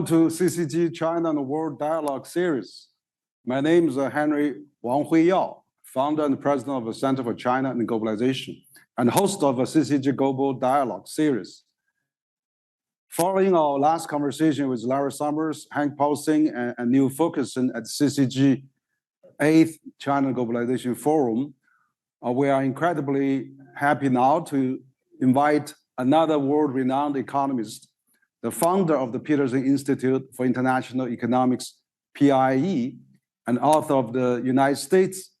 Welcome to CCG China and the World Dialogue Series. My name is Henry Wang Huiyao, founder and president of the Center for China and Globalization, and host of a CCG Global Dialogue Series. Following our last conversation with Larry Summers, Hank Paulsing, and Neil Ferguson at CCG 8th China Globalization Forum, we are incredibly happy now to invite another world-renowned economist, the founder of the Peterson Institute for International Economics, PIE, and author of the United States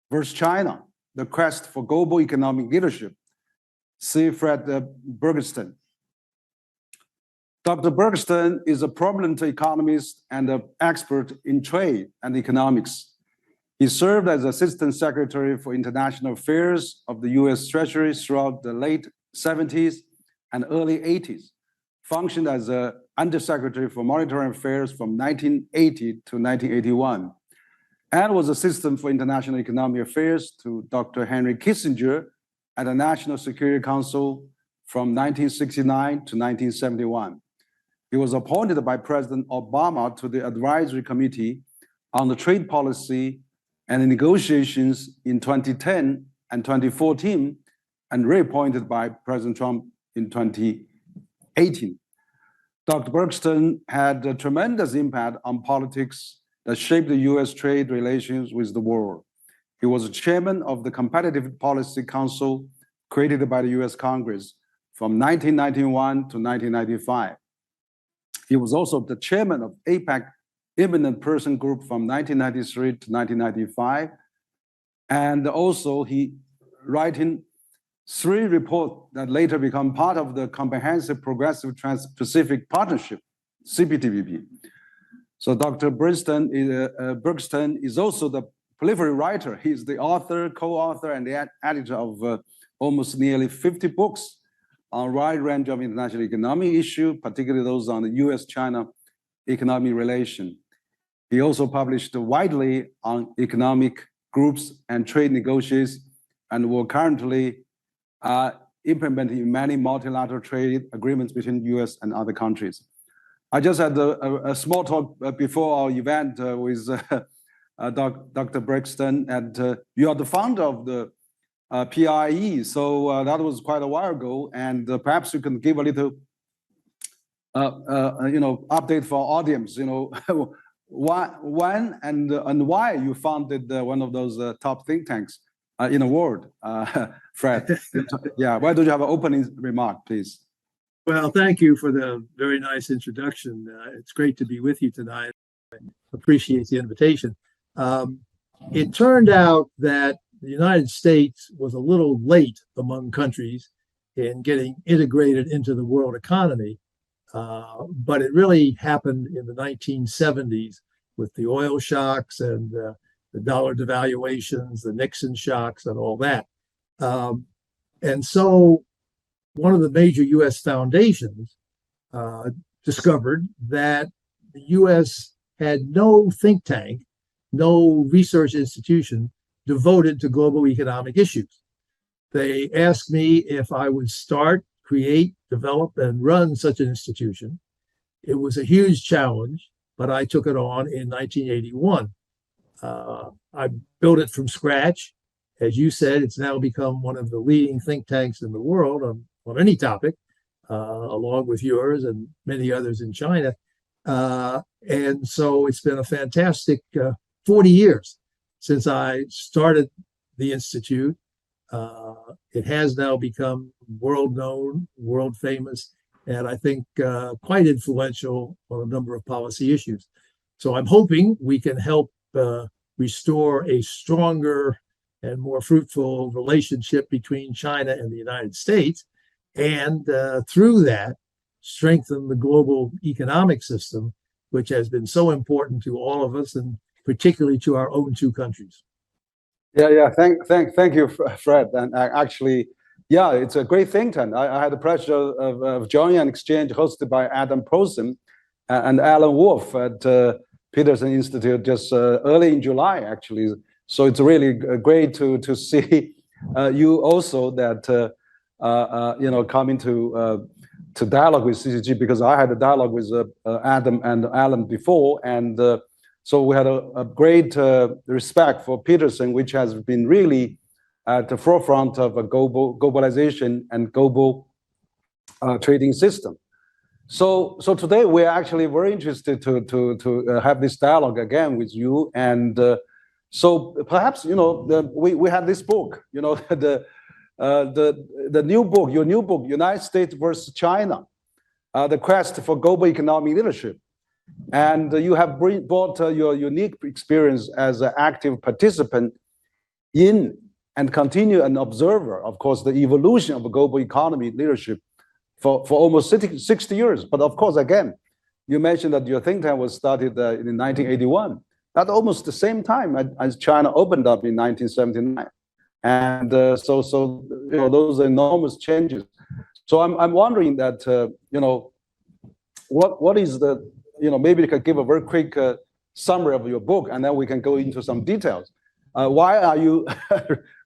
versus China, The Quest for Global Economic Leadership, C. Fred Bergsten. Dr. Bergsten is a prominent economist and an expert in trade and economics. He served as Assistant Secretary for International Affairs of the US Treasury throughout the late 70s and early 80s, functioned as an Undersecretary for Monetary Affairs from 1980 to 1981, and was Assistant for International Economic Affairs to Dr. Henry Kissinger at the National Security Council from 1969 to 1971. He was appointed by President Obama to the Advisory Committee on the Trade Policy and the Negotiations in 2010 and 2014, and reappointed by President Trump in 2018. Dr. Bergsten had a tremendous impact on politics that shaped the US trade relations with the world. He was chairman of the Competitive Policy Council created by the US Congress from 1991 to 1995. He was also the chairman of APEC Eminent Person Group from 1993 to 1995. And also he writing 3 reports that later become part of the Comprehensive Progressive Trans-Pacific Partnership, CPTPP. So Dr. Bergsten is also the prolific writer. He's the author, co-author, and the editor of almost nearly 50 books on a wide range of international economic issues, particularly those on the US-China economic relation. He also published widely on economic groups and trade negotiations, and will currently implementing many multilateral trade agreements between the US and other countries. I just had a small talk before our event with Dr. Bergsten, and you are the founder of the PIE, so that was quite a while ago, and perhaps you can give a little update for our audience, when and why you founded one of those top think tanks in the world, Fred. Yeah, why don't you have an opening remark, please? Well, thank you for the very nice introduction. It's great to be with you tonight. I appreciate the invitation. It turned out that the United States was a little late among countries in getting integrated into the world economy, but it really happened in the 1970s with the oil shocks and the dollar devaluations, the Nixon shocks, and all that. And so one of the major U.S. foundations discovered that the U.S. had no think tank, no research institution devoted to global economic issues. They asked me if I would start, create, develop, and run such an institution. It was a huge challenge, but I took it on in 1981. I built it from scratch. As you said, it's now become one of the leading think tanks in the world on any topic, along with yours and many others in China. And so it's been a fantastic 40 years since I started the Institute. It has now become world known, world famous, and I think quite influential on a number of policy issues. So I'm hoping we can help restore a stronger and more fruitful relationship between China and the United States, and through that, strengthen the global economic system, which has been so important to all of us, and particularly to our own 2 countries. Yeah. Thank you, Fred. And actually, yeah, it's a great think tank. I had the pleasure of joining an exchange hosted by Adam Posen and Alan Wolf at Peterson Institute just early in July, actually. So it's really great to see you also that coming to to dialogue with CCG because I had a dialogue with Adam and Alan before, and so we had a great respect for Peterson, which has been really at the forefront of a globalization and global trading system. So today we're actually very interested to have this dialogue again with you, and so perhaps we had this book, the new book, your new book, United States versus China, the quest for global economic leadership, and you have brought your unique experience as an active participant in and continue an observer, of course, the evolution of a global economy leadership for almost 60 years. But of course, again, you mentioned that your think tank was started in 1981. At almost the same time as China opened up in 1979. And so those are enormous changes. So I'm wondering that, what is the, maybe you could give a very quick summary of your book, and then we can go into some details. Why are you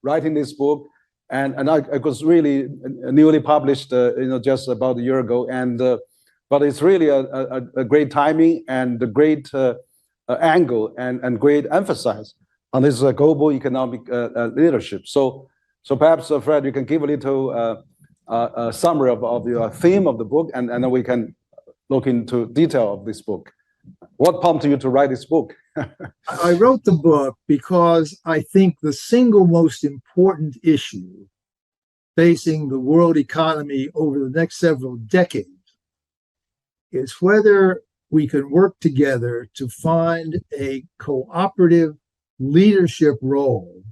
writing this book? And it was really newly published, just about a year ago. And but it's really a great timing and a great angle and great emphasis on this global economic leadership. So perhaps, Fred, you can give a little summary of your theme of the book, and then we can look into detail of this book. What prompted you to write this book? I wrote the book because I think the single most important issue facing the world economy over the next several decades is whether we can work together to find a cooperative leadership role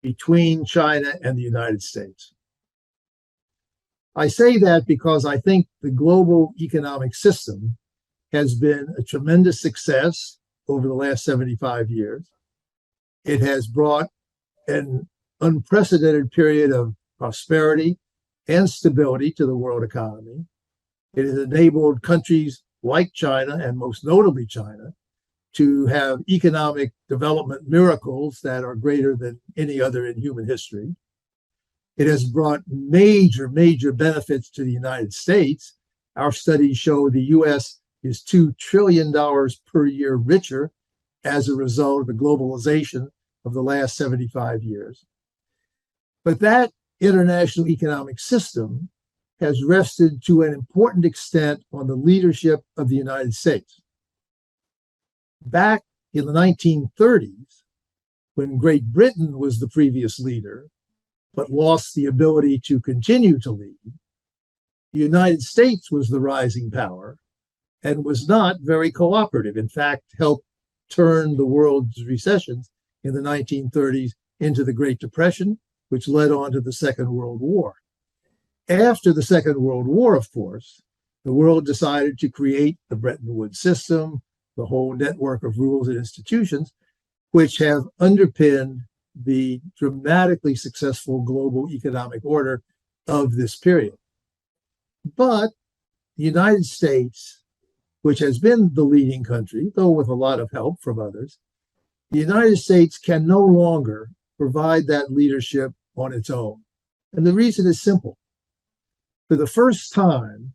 between China and the United States. I say that because I think the global economic system has been a tremendous success over the last 75 years. It has brought an unprecedented period of prosperity and stability to the world economy. It has enabled countries like China, and most notably China, to have economic development miracles that are greater than any other in human history. It has brought major benefits to the United States. Our studies show the U.S. is $2 trillion per year richer as a result of the globalization of the last 75 years. But that international economic system has rested to an important extent on the leadership of the United States. Back in the 1930s, when Great Britain was the previous leader, but lost the ability to continue to lead, the United States was the rising power and was not very cooperative. In fact, helped turn the world's recessions in the 1930s into the Great Depression, which led on to the Second World War. After the Second World War, of course, the world decided to create the Bretton Woods system, the whole network of rules and institutions, which have underpinned the dramatically successful global economic order of this period. But the United States, which has been the leading country, though with a lot of help from others, the United States can no longer provide that leadership on its own. And the reason is simple. For the first time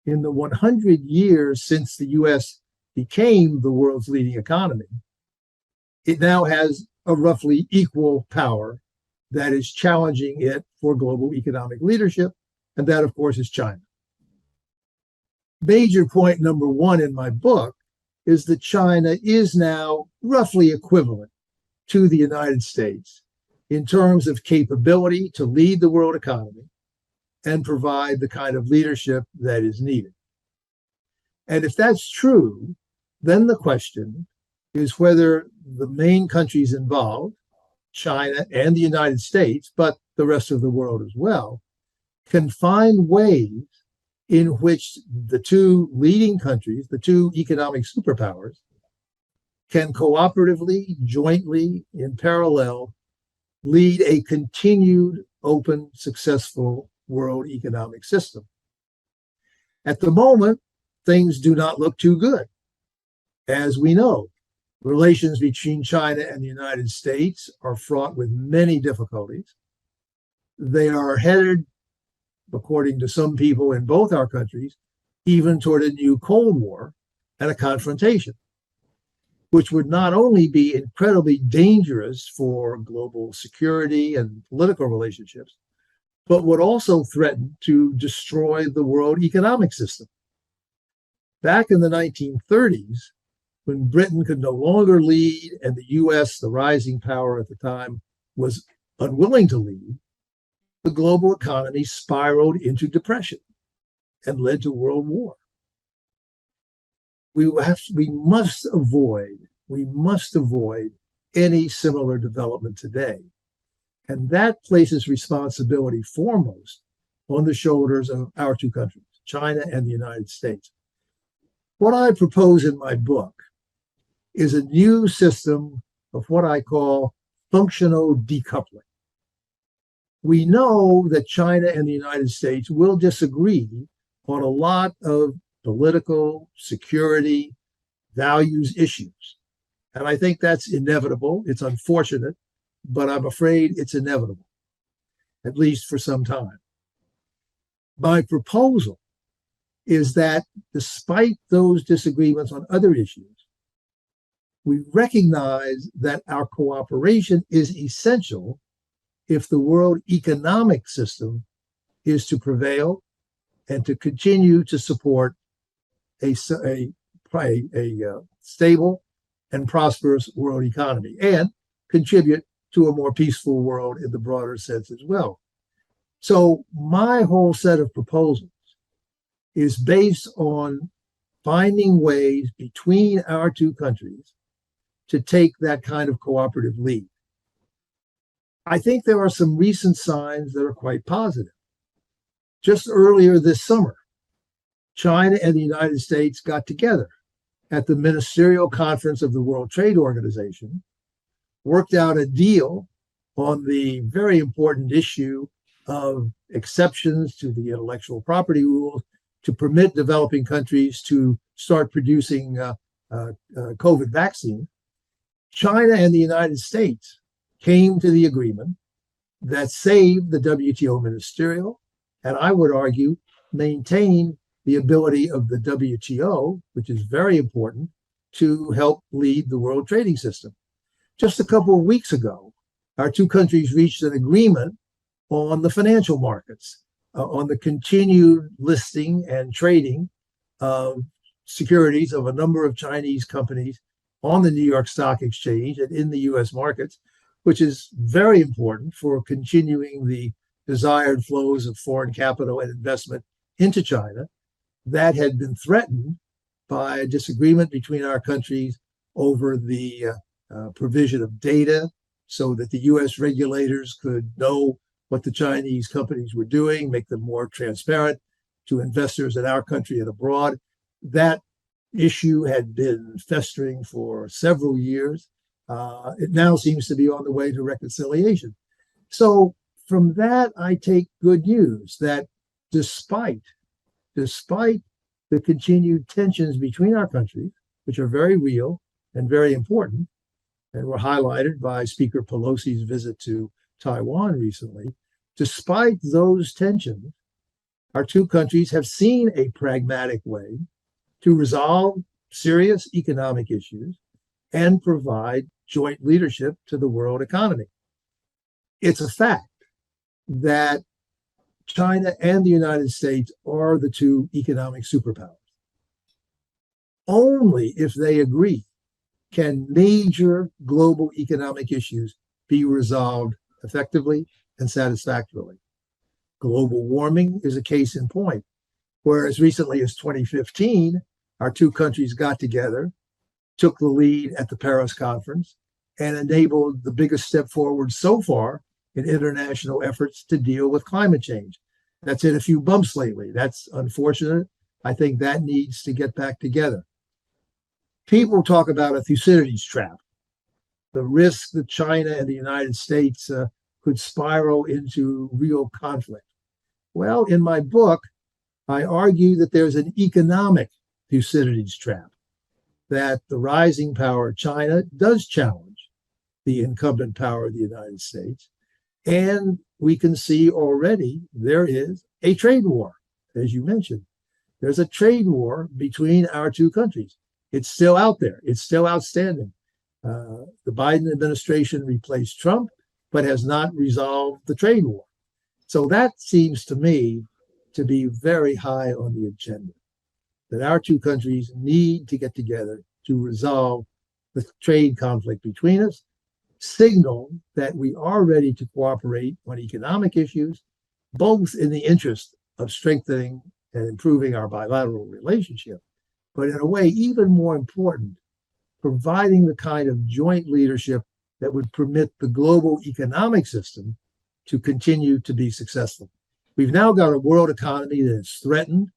in the 100 years since the U.S. became the world's leading economy, it now has a roughly equal power that is challenging it for global economic leadership, and that, of course, is China. Major point number one in my book is that China is now roughly equivalent to the United States in terms of capability to lead the world economy and provide the kind of leadership that is needed. And if that's true, then the question is whether the main countries involved, China and the United States, but the rest of the world as well, can find ways in which the two leading countries, the two economic superpowers, can cooperatively, jointly, in parallel, lead a continued, open, successful world economic system. At the moment, things do not look too good. As we know, relations between China and the United States are fraught with many difficulties. They are headed according to some people in both our countries, even toward a new Cold War and a confrontation, which would not only be incredibly dangerous for global security and political relationships, but would also threaten to destroy the world economic system. Back in the 1930s, when Britain could no longer lead and the US, the rising power at the time, was unwilling to lead, the global economy spiraled into depression and led to world war. We must avoid any similar development today. And that places responsibility foremost on the shoulders of our two countries, China and the United States. What I propose in my book is a new system of what I call functional decoupling. We know that China and the United States will disagree on a lot of political, security, values issues. And I think that's inevitable. It's unfortunate, but I'm afraid it's inevitable, at least for some time. My proposal is that despite those disagreements on other issues, we recognize that our cooperation is essential if the world economic system is to prevail and to continue to support a stable and prosperous world economy and contribute to a more peaceful world in the broader sense as well. So my whole set of proposals is based on finding ways between our two countries to take that kind of cooperative lead. I think there are some recent signs that are quite positive. Just earlier this summer, China and the United States got together at the Ministerial Conference of the World Trade Organization, worked out a deal on the very important issue of exceptions to the intellectual property rules to permit developing countries to start producing COVID vaccine. China and the United States came to the agreement that saved the WTO ministerial, and I would argue maintained the ability of the WTO, which is very important, to help lead the world trading system. Just a couple of weeks ago, our two countries reached an agreement on the financial markets, on the continued listing and trading of securities of a number of Chinese companies on the New York Stock Exchange and in the US markets, which is very important for continuing the desired flows of foreign capital and investment into China that had been threatened by a disagreement between our countries over the provision of data so that the US regulators could know what the Chinese companies were doing, make them more transparent to investors in our country and abroad. That issue had been festering for several years. It now seems to be on the way to reconciliation. So from that, I take good news that despite the continued tensions between our countries, which are very real and very important, and were highlighted by Speaker Pelosi's visit to Taiwan recently, despite those tensions, our two countries have seen a pragmatic way to resolve serious economic issues and provide joint leadership to the world economy. It's a fact that China and the United States are the two economic superpowers. Only if they agree can major global economic issues be resolved effectively and satisfactorily. Global warming is a case in point, where as recently as 2015, our two countries got together, took the lead at the Paris conference, and enabled the biggest step forward so far in international efforts to deal with climate change. That's hit a few bumps lately. That's unfortunate. I think that needs to get back together. People talk about a Thucydides trap, the risk that China and the United States could spiral into real conflict. Well, in my book, I argue that there's an economic Thucydides trap, that the rising power of China does challenge the incumbent power of the United States, and we can see already there is a trade war, as you mentioned. There's a trade war between our two countries. It's still out there. It's still outstanding. The Biden administration replaced Trump, but has not resolved the trade war. So that seems to me to be very high on the agenda, that our two countries need to get together to resolve the trade conflict between us, signal that we are ready to cooperate on economic issues, both in the interest of strengthening and improving our bilateral relationship, but in a way even more important, providing the kind of joint leadership that would permit the global economic system to continue to be successful. We've now got a world economy that is threatened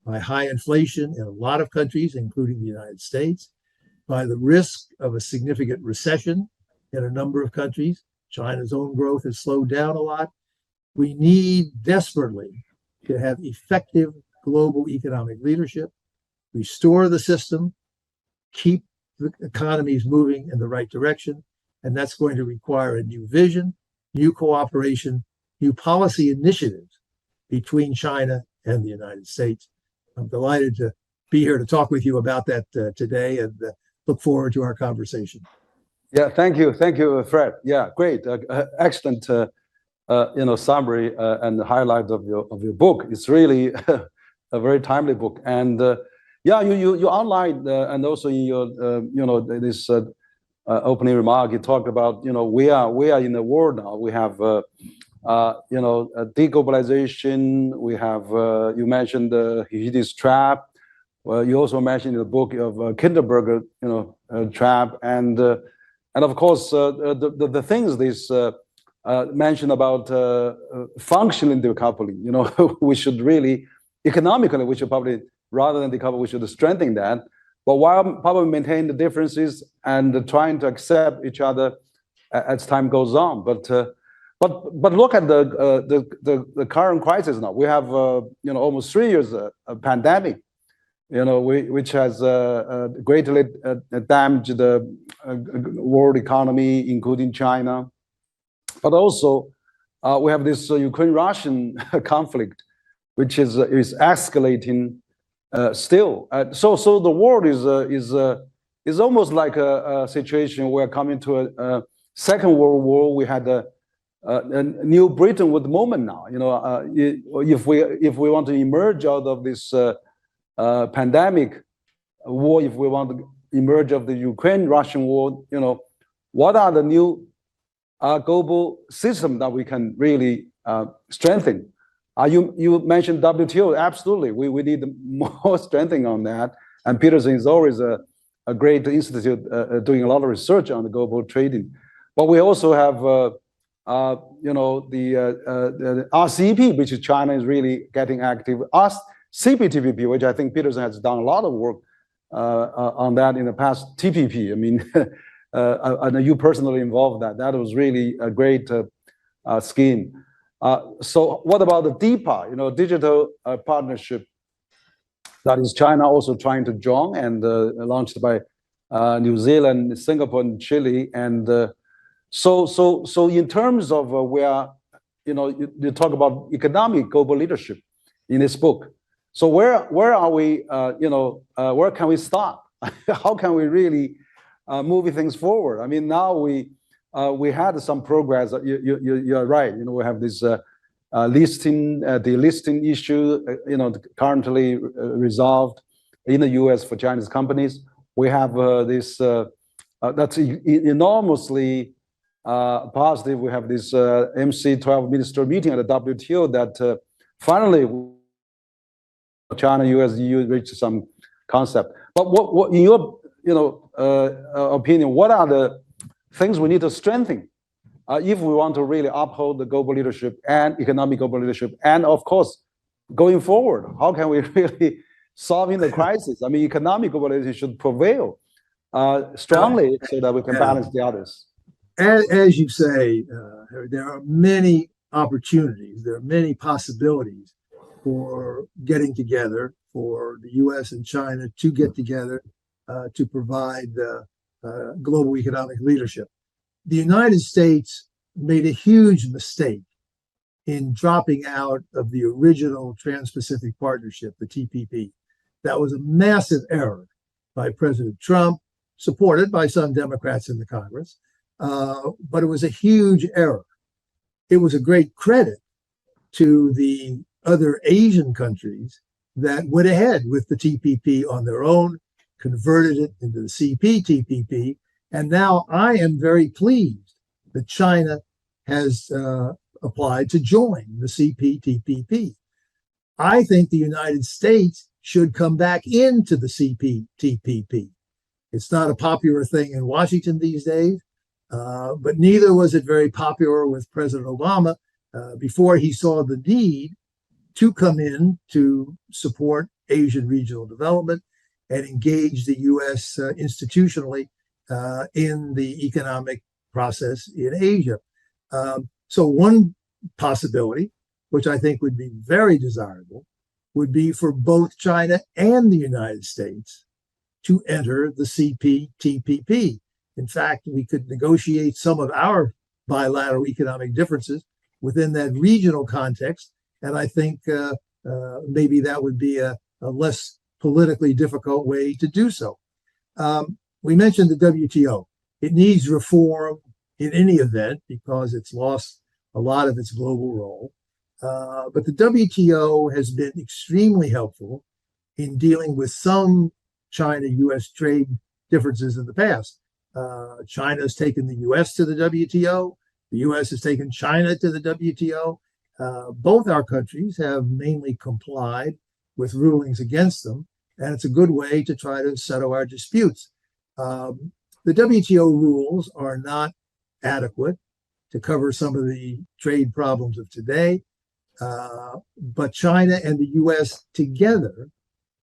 by high inflation in a lot of countries, including the United States, by the risk of a significant recession in a number of countries. China's own growth has slowed down a lot. We need desperately to have effective global economic leadership, restore the system, keep the economies moving in the right direction, and that's going to require a new vision, new cooperation, new policy initiatives between China and the United States. I'm delighted to be here to talk with you about that today, and look forward to our conversation. Yeah, thank you, Fred. Yeah, great, excellent, summary and highlight of your book. It's really a very timely book, and yeah, you outlined and also in your this opening remark, you talked about we are in a war now. We have deglobalization. We have you mentioned the Thucydides trap. Well, you also mentioned in the book of Kindleberger trap, and of course the things this mentioned about functional decoupling. We should really economically we should probably rather than decouple we should strengthen that. But while probably maintain the differences and trying to accept each other as time goes on. But look at the current crisis now. We have almost 3 years of pandemic, which has greatly damaged the world economy, including China. But also we have this Ukraine-Russian conflict, which is escalating. Still, so the world is almost like a situation where coming to a Second World War. We had a New Britain with the moment now. If we want to emerge out of this pandemic war, if we want to emerge of the Ukraine-Russian war, what are the new global system that we can really strengthen? You mentioned WTO. Absolutely, we need more strengthening on that. And Peterson is always a great institute doing a lot of research on the global trading. But we also have the RCEP, which is China is really getting active. CPTPP, which I think Peterson has done a lot of work on that in the past. TPP, I mean, and you personally involved that. That was really a great scheme. So what about the DIPA, digital partnership that is China also trying to join and launched by New Zealand, Singapore, and Chile. And so in terms of where, you talk about economic global leadership in this book. So where are we, where can we start? How can we really move things forward? I mean, now we had some progress. You're right. We have this delisting issue. Currently resolved in the U.S. for Chinese companies. We have this that's enormously positive. We have this MC12 minister meeting at the WTO that finally China, U.S., EU reached some concept. But what in your opinion, what are the things we need to strengthen if we want to really uphold the global leadership and economic global leadership, and of course, going forward, how can we really solving the crisis? I mean, economic globalization should prevail strongly so that we can balance the others. As you say, there are many opportunities, there are many possibilities for getting together, for the U.S. and China to get together to provide global economic leadership. The United States made a huge mistake in dropping out of the original Trans-Pacific Partnership, the TPP. That was a massive error by President Trump, supported by some Democrats in the Congress, but it was a huge error. It was a great credit to the other Asian countries that went ahead with the TPP on their own, converted it into the CPTPP, and now I am very pleased that China has applied to join the CPTPP. I think the United States should come back into the CPTPP. It's not a popular thing in Washington these days, but neither was it very popular with President Obama before he saw the need to come in to support Asian regional development and engage the U.S. Institutionally in the economic process in Asia. So one possibility, which I think would be very desirable, would be for both China and the United States to enter the CPTPP. In fact, we could negotiate some of our bilateral economic differences within that regional context, and I think maybe that would be a less politically difficult way to do so. We mentioned the WTO. It needs reform in any event because it's lost a lot of its global role. But the WTO has been extremely helpful in dealing with some China-U.S. trade differences in the past. China has taken the U.S. to the WTO. The U.S. has taken China to the WTO. Both our countries have mainly complied with rulings against them, and it's a good way to try to settle our disputes. The WTO rules are not adequate to cover some of the trade problems of today, but China and the U.S. together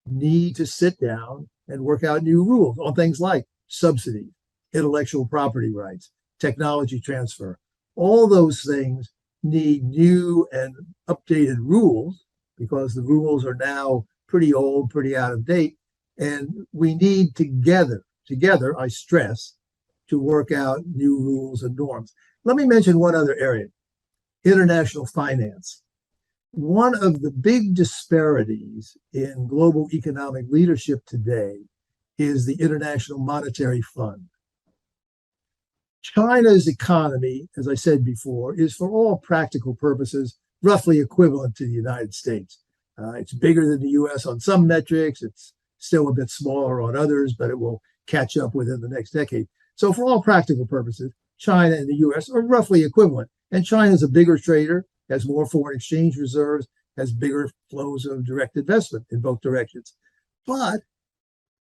need to sit down and work out new rules on things like subsidies, intellectual property rights, technology transfer. All those things need new and updated rules because the rules are now pretty old, pretty out of date. And we need together, I stress, to work out new rules and norms. Let me mention one other area, international finance. One of the big disparities in global economic leadership today is the International Monetary Fund. China's economy, as I said before, is for all practical purposes roughly equivalent to the United States. It's bigger than the US on some metrics. It's still a bit smaller on others, but it will catch up within the next decade. So for all practical purposes, China and the US are roughly equivalent. And China is a bigger trader, has more foreign exchange reserves, has bigger flows of direct investment in both directions. But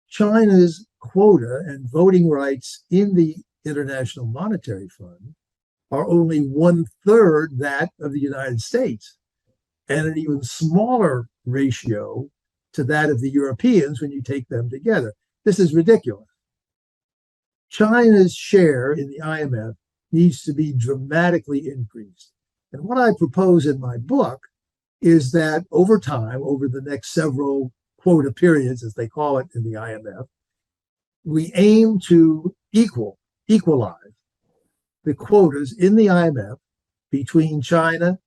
China's quota and voting rights in the International Monetary Fund are only 1/3 that of the United States, and an even smaller ratio to that of the Europeans when you take them together. This is ridiculous. China's share in the IMF needs to be dramatically increased. And what I propose in my book is that over time, over the next several quota periods, as they call it in the IMF, we aim to equalize the quotas in the IMF between China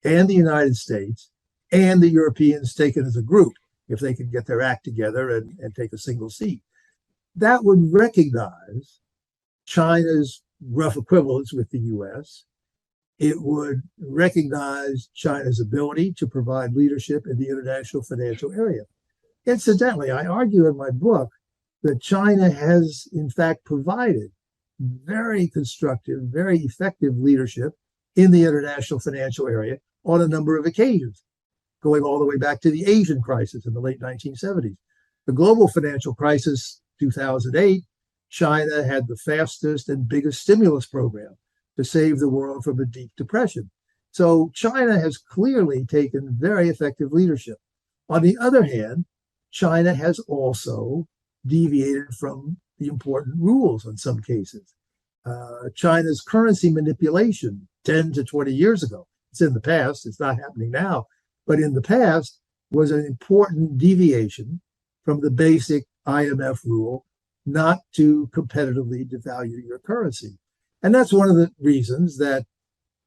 and the United States and the Europeans taken as a group, if they can get their act together and take a single seat. That would recognize China's rough equivalence with the US. It would recognize China's ability to provide leadership in the international financial area. Incidentally, I argue in my book that China has, in fact, provided very constructive, very effective leadership in the international financial area on a number of occasions, going all the way back to the Asian crisis in the late 1970s. The global financial crisis, 2008, China had the fastest and biggest stimulus program to save the world from a deep depression. So China has clearly taken very effective leadership. On the other hand, China has also deviated from the important rules in some cases. China's currency manipulation 10 to 20 years ago, it's in the past, it's not happening now, but in the past was an important deviation from the basic IMF rule not to competitively devalue your currency. And that's one of the reasons that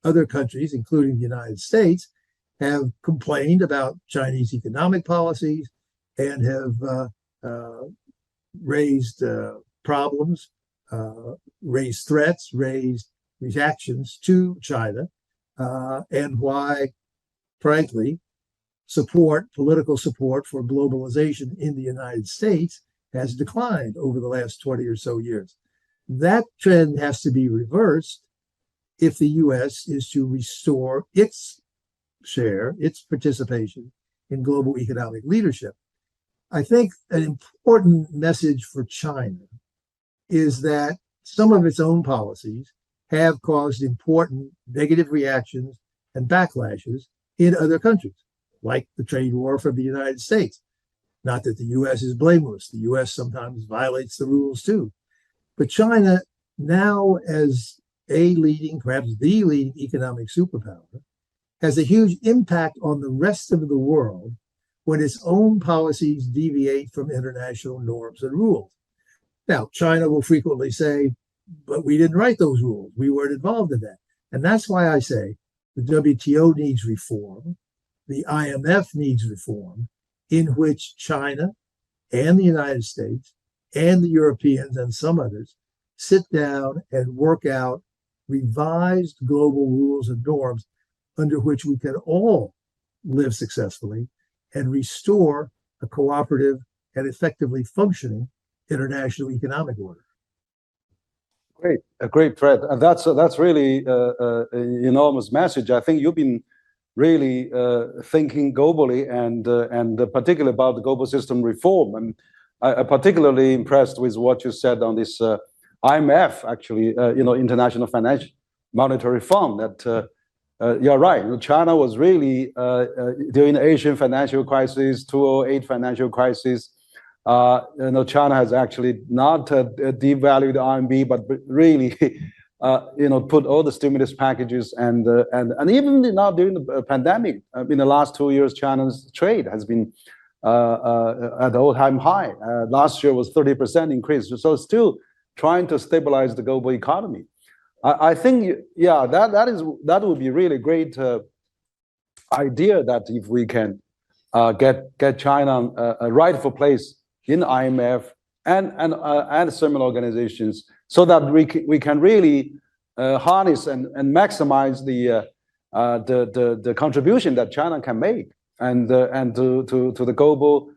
other countries, including the United States, have complained about Chinese economic policies and have raised problems, raised threats, raised reactions to China, and why, frankly, political support for globalization in the United States has declined over the last 20 or so years. That trend has to be reversed if the U.S. is to restore its share, its participation in global economic leadership. I think an important message for China is that some of its own policies have caused important negative reactions and backlashes in other countries, like the trade war from the United States. Not that the U.S. is blameless. The U.S. sometimes violates the rules too. But China, now as a leading, perhaps the leading economic superpower, has a huge impact on the rest of the world when its own policies deviate from international norms and rules. Now, China will frequently say, but we didn't write those rules. We weren't involved in that. And that's why I say the WTO needs reform. The IMF needs reform, in which China and the United States and the Europeans and some others sit down and work out revised global rules and norms under which we can all live successfully and restore a cooperative and effectively functioning international economic order. Great, Fred. And that's really an enormous message. I think you've been really thinking globally and particularly about the global system reform. And I'm particularly impressed with what you said on this IMF, actually, International Financial Monetary Fund. That you're right. China was really during the Asian financial crisis, 2008 financial crisis. China has actually not devalued the RMB, but really, put all the stimulus packages and even now during the pandemic, in the last 2 years, China's trade has been at all-time high. Last year was 30% increase. So still trying to stabilize the global economy. I think, that would be really great idea that if we can get China a rightful place in IMF and similar organizations, so that we can really harness and maximize the contribution that China can make and to the global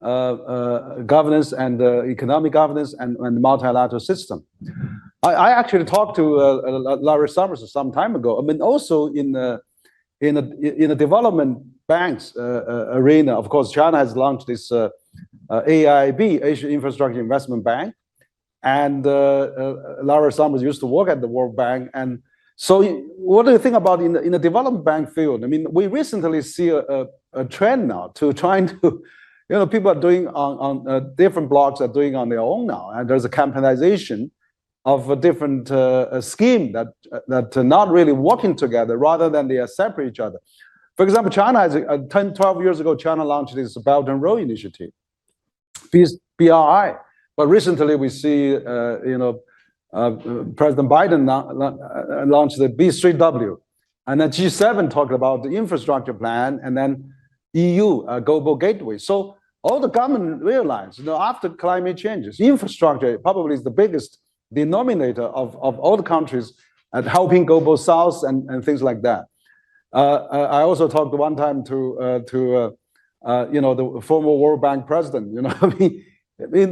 governance and economic governance and multilateral system. I actually talked to Larry Summers some time ago. I mean, also in the development banks arena, of course, China has launched this AIB, Asian Infrastructure Investment Bank, and Larry Summers used to work at the World Bank. And so, what do you think about in the development bank field? I mean, we recently see a trend now to trying to, people are doing on different blocks are doing on their own now, and there's a campanization of a different scheme that not really working together, rather than they are separate each other. For example, China has 10, 12 years ago, China launched this Belt and Road Initiative, BRI. But recently we see, President Biden launched the B3W, and then G7 talked about the infrastructure plan, and then EU global gateway. So all the government realized, after climate changes, infrastructure probably is the biggest denominator of all the countries at helping global south and things like that. I also talked one time to the former World Bank president. We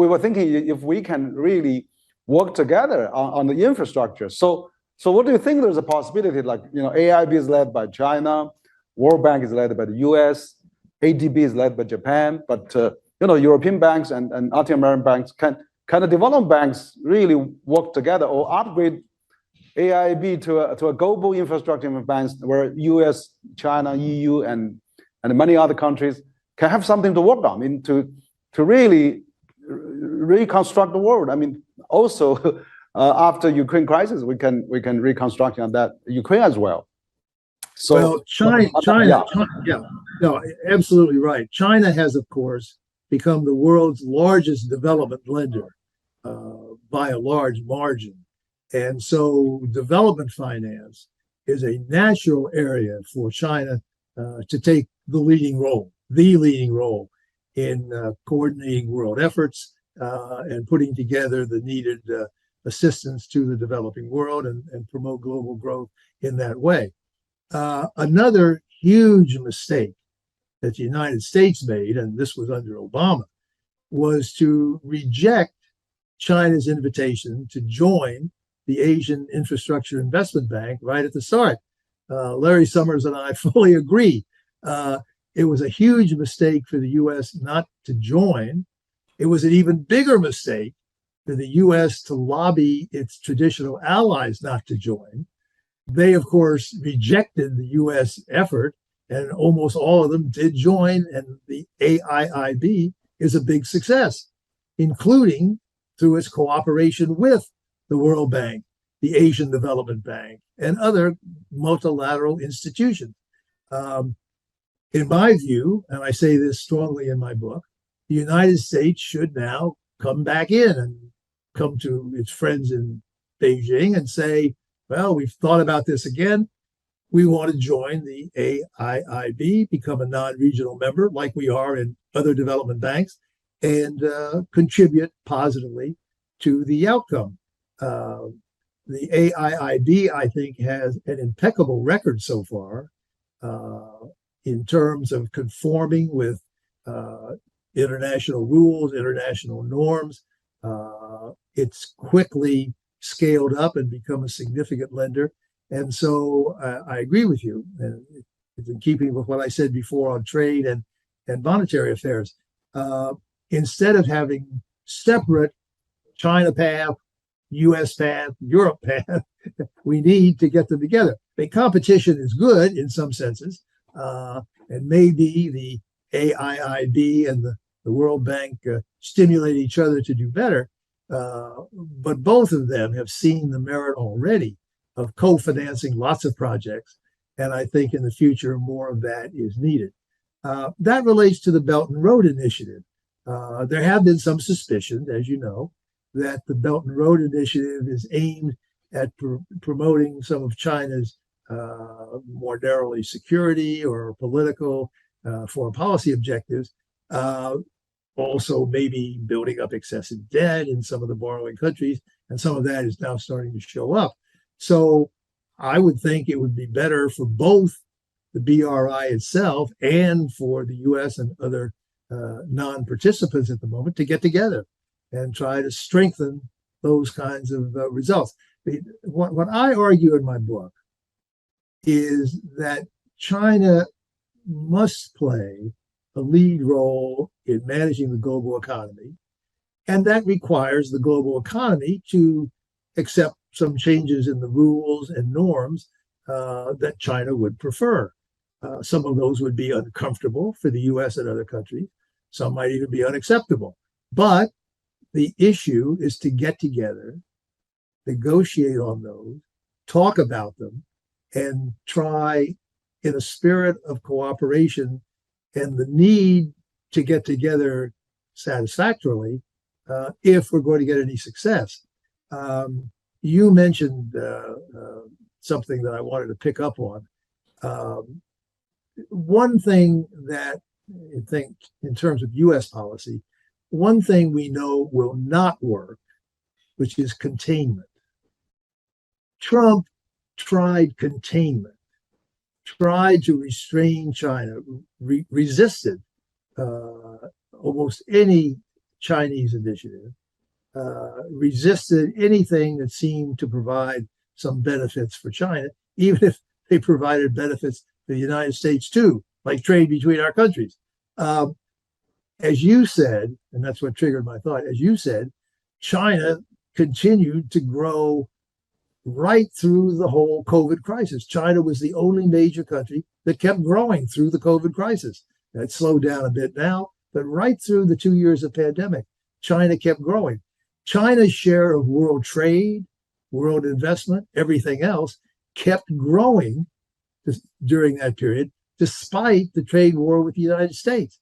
were thinking if we can really work together on the infrastructure. So what do you think? There's a possibility, like AIB is led by China, World Bank is led by the US, ADB is led by Japan, but European banks and Latin American banks can the development banks really work together or upgrade AIB to a global infrastructure banks where US, China, EU, and many other countries can have something to work on, to really reconstruct the world. I mean, also after Ukraine crisis, we can reconstruct on that Ukraine as well. So, well, China, no, absolutely right. China has, of course, become the world's largest development lender by a large margin. And so development finance is a natural area for China to take the leading role in coordinating world efforts and putting together the needed assistance to the developing world and promote global growth in that way. Another huge mistake that the United States made, and this was under Obama, was to reject China's invitation to join the Asian Infrastructure Investment Bank right at the start. Larry Summers and I fully agree. It was a huge mistake for the U.S. not to join. It was an even bigger mistake for the U.S. to lobby its traditional allies not to join. They, of course, rejected the U.S. effort, and almost all of them did join, and the AIIB is a big success, including through its cooperation with the World Bank, the Asian Development Bank, and other multilateral institutions. In my view, and I say this strongly in my book, the United States should now come back in and come to its friends in Beijing and say, well, we've thought about this again. We want to join the AIIB, become a non-regional member like we are in other development banks, and contribute positively to the outcome. The AIIB, I think, has an impeccable record so far in terms of conforming with international rules, international norms. It's quickly scaled up and become a significant lender. And so I agree with you. And it's in keeping with what I said before on trade and monetary affairs. Instead of having separate China path, U.S. path, Europe path, we need to get them together. The competition is good in some senses, and maybe the AIIB and the World Bank stimulate each other to do better. But both of them have seen the merit already of co-financing lots of projects. And I think in the future, more of that is needed. That relates to the Belt and Road Initiative. There have been some suspicions, as you know, that the Belt and Road Initiative is aimed at promoting some of China's more narrowly security or political foreign policy objectives. Also, maybe building up excessive debt in some of the borrowing countries, and some of that is now starting to show up. So I would think it would be better for both the BRI itself and for the U.S. and other non-participants at the moment to get together and try to strengthen those kinds of results. What I argue in my book is that China must play a lead role in managing the global economy, and that requires the global economy to accept some changes in the rules and norms that China would prefer. Some of those would be uncomfortable for the U.S. and other countries. Some might even be unacceptable. But the issue is to get together, negotiate on those, talk about them, and try in a spirit of cooperation and the need to get together satisfactorily if we're going to get any success. You mentioned something that I wanted to pick up on. One thing that I think in terms of U.S. policy, one thing we know will not work, which is containment. Trump tried containment, tried to restrain China, resisted almost any Chinese initiative, resisted anything that seemed to provide some benefits for China, even if they provided benefits to the United States too, like trade between our countries. As you said, and that's what triggered my thought, as you said, China continued to grow right through the whole COVID crisis. China was the only major country that kept growing through the COVID crisis. That slowed down a bit now, but right through the 2 years of pandemic, China kept growing. China's share of world trade, world investment, everything else kept growing during that period, despite the trade war with the United States.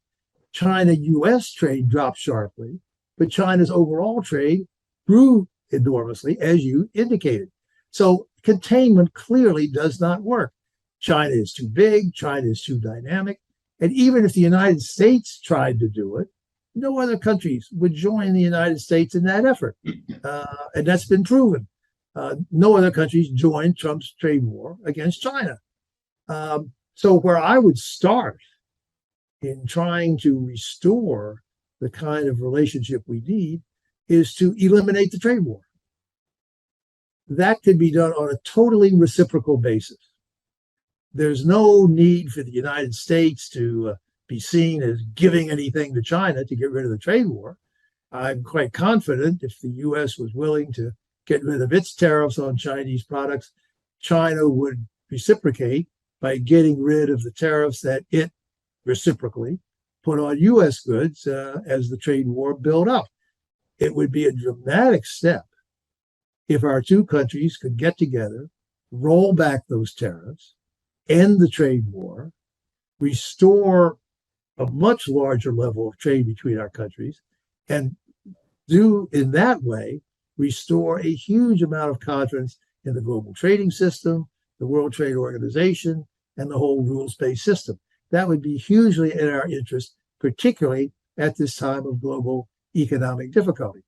China-US trade dropped sharply, but China's overall trade grew enormously, as you indicated. So containment clearly does not work. China is too big, China is too dynamic. And even if the United States tried to do it, no other countries would join the United States in that effort. And that's been proven. No other countries joined Trump's trade war against China. So where I would start in trying to restore the kind of relationship we need is to eliminate the trade war. That could be done on a totally reciprocal basis. There's no need for the United States to be seen as giving anything to China to get rid of the trade war. I'm quite confident if the US was willing to get rid of its tariffs on Chinese products, China would reciprocate by getting rid of the tariffs that it reciprocally put on US goods as the trade war built up. It would be a dramatic step if our two countries could get together, roll back those tariffs, end the trade war, restore a much larger level of trade between our countries, and do in that way restore a huge amount of confidence in the global trading system, the World Trade Organization, and the whole rules-based system. That would be hugely in our interest, particularly at this time of global economic difficulty.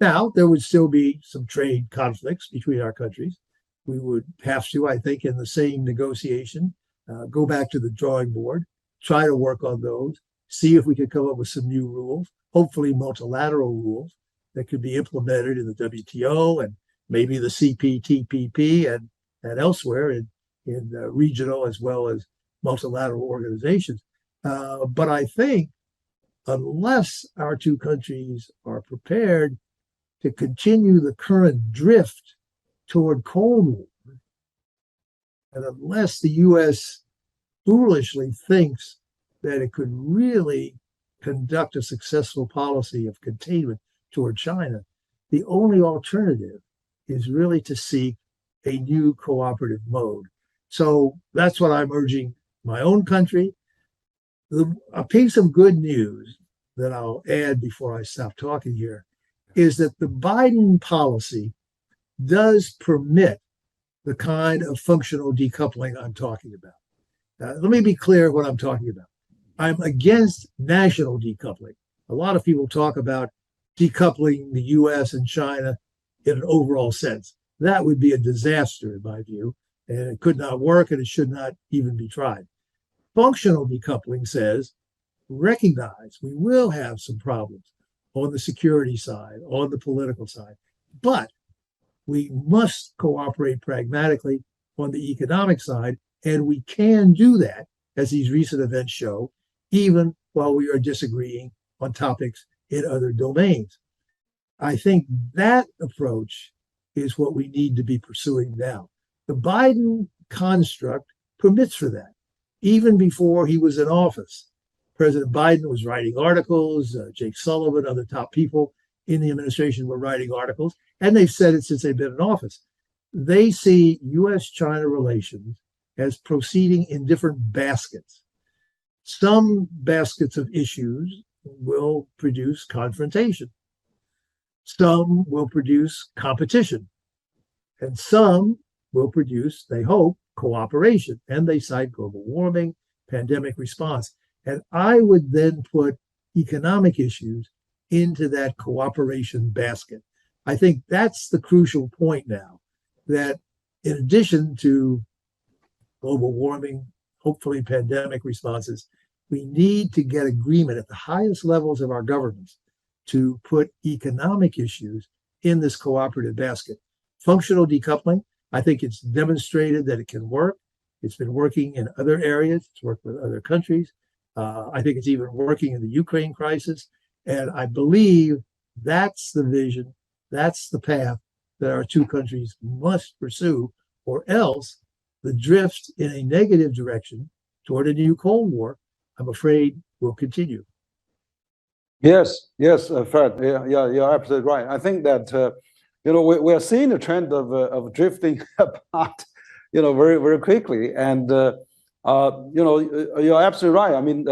Now, there would still be some trade conflicts between our countries. We would have to, I think, in the same negotiation, go back to the drawing board, try to work on those, see if we could come up with some new rules, hopefully multilateral rules that could be implemented in the WTO and maybe the CPTPP and elsewhere in regional as well as multilateral organizations. But I think unless our two countries are prepared to continue the current drift toward Cold War, and unless the U.S. foolishly thinks that it could really conduct a successful policy of containment toward China, the only alternative is really to seek a new cooperative mode. So that's what I'm urging my own country. A piece of good news that I'll add before I stop talking here is that the Biden policy does permit the kind of functional decoupling I'm talking about. Let me be clear what I'm talking about. I'm against national decoupling. A lot of people talk about decoupling the US and China in an overall sense. That would be a disaster in my view, and it could not work and it should not even be tried. Functional decoupling says, recognize we will have some problems on the security side, on the political side, but we must cooperate pragmatically on the economic side, and we can do that, as these recent events show, even while we are disagreeing on topics in other domains. I think that approach is what we need to be pursuing now. The Biden construct permits for that. Even before he was in office, President Biden was writing articles, Jake Sullivan, other top people in the administration were writing articles, and they've said it since they've been in office. They see U.S.-China relations as proceeding in different baskets. Some baskets of issues will produce confrontation. Some will produce competition. And some will produce, they hope, cooperation. And they cite global warming, pandemic response. And I would then put economic issues into that cooperation basket. I think that's the crucial point now, that in addition to global warming, hopefully pandemic responses, we need to get agreement at the highest levels of our governments to put economic issues in this cooperative basket. Functional decoupling, I think it's demonstrated that it can work. It's been working in other areas. It's worked with other countries. I think it's even working in the Ukraine crisis. And I believe that's the vision, that's the path that our two countries must pursue, or else the drift in a negative direction toward a new Cold War, I'm afraid, will continue. Yes, Fred. Yeah, you're absolutely right. I think that we are seeing a trend of drifting apart, very very quickly, and you're absolutely right. I mean,